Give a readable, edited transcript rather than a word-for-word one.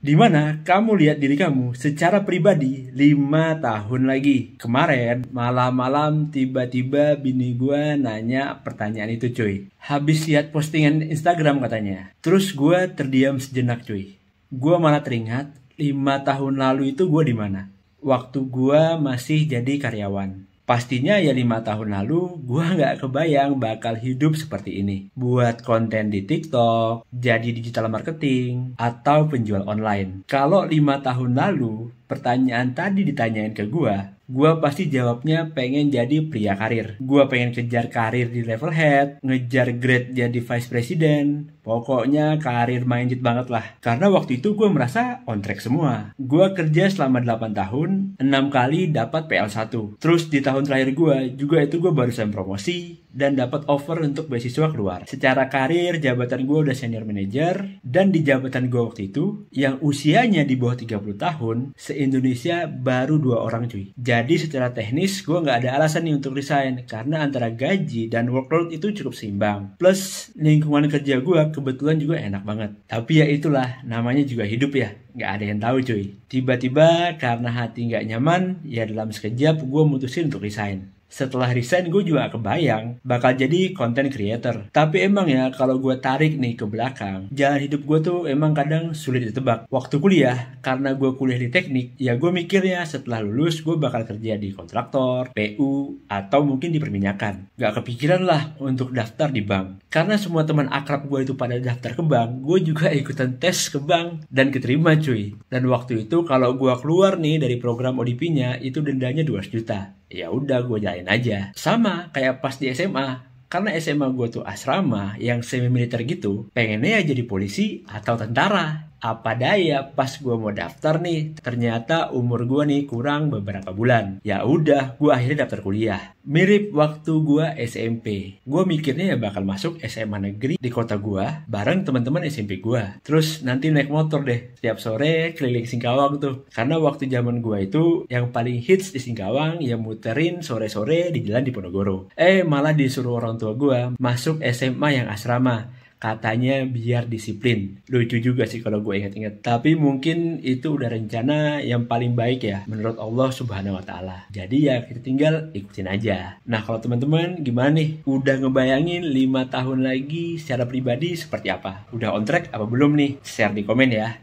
Dimana kamu lihat diri kamu secara pribadi 5 tahun lagi. Kemarin malam-malam tiba-tiba bini gue nanya pertanyaan itu cuy. Habis lihat postingan Instagram katanya. Terus gue terdiam sejenak cuy. Gue malah teringat 5 tahun lalu itu gue di mana? Waktu gue masih jadi karyawan. Pastinya ya 5 tahun lalu gue gak kebayang bakal hidup seperti ini. Buat konten di TikTok, jadi digital marketing, atau penjual online. Kalau 5 tahun lalu pertanyaan tadi ditanyain ke gue pasti jawabnya pengen jadi pria karir. Gue pengen kejar karir di level head, ngejar grade jadi vice president. Pokoknya karir minded banget lah. Karena waktu itu gue merasa on track semua. Gue kerja selama 8 tahun, 6 kali dapat PL1. Terus di tahun terakhir gue juga itu gue barusan promosi dan dapat offer untuk beasiswa keluar. Secara karir, jabatan gue udah senior manager. Dan di jabatan gue waktu itu, yang usianya di bawah 30 tahun, se-Indonesia baru 2 orang cuy. Jadi secara teknis, gue gak ada alasan nih untuk resign. Karena antara gaji dan workload itu cukup seimbang. Plus, lingkungan kerja gue kebetulan juga enak banget. Tapi ya itulah, namanya juga hidup ya. Gak ada yang tahu cuy. Tiba-tiba karena hati gak nyaman, ya dalam sekejap gue mutusin untuk resign. Setelah resign gue juga kebayang bakal jadi content creator. Tapi emang ya kalau gue tarik nih ke belakang, jalan hidup gue tuh emang kadang sulit ditebak. Waktu kuliah, karena gue kuliah di teknik, ya gue mikirnya setelah lulus gue bakal kerja di kontraktor, PU, atau mungkin di perminyakan. Gak kepikiran lah untuk daftar di bank. Karena semua teman akrab gue itu pada daftar ke bank, gue juga ikutan tes ke bank dan keterima cuy. Dan waktu itu kalau gue keluar nih dari program ODP-nya, itu dendanya 200 juta. Ya udah gue jalanin aja. Sama kayak pas di SMA. Karena SMA gue tuh asrama yang semi militer gitu, pengennya ya jadi polisi atau tentara. Apa daya pas gue mau daftar nih, ternyata umur gue nih kurang beberapa bulan. Ya udah, gue akhirnya daftar kuliah. Mirip waktu gue SMP. Gue mikirnya ya bakal masuk SMA negeri di kota gue bareng teman-teman SMP gue. Terus nanti naik motor deh setiap sore keliling Singkawang tuh. Karena waktu zaman gue itu yang paling hits di Singkawang ya muterin sore-sore di jalan Diponegoro. Malah disuruh orang tua gue masuk SMA yang asrama. Katanya biar disiplin. Lucu juga sih kalau gue inget-inget. Tapi mungkin itu udah rencana yang paling baik ya menurut Allah Subhanahu wa Ta'ala. Jadi ya kita tinggal ikutin aja. Nah kalau teman-teman gimana nih? Udah ngebayangin 5 tahun lagi secara pribadi seperti apa? Udah on track apa belum nih? Share di komen ya.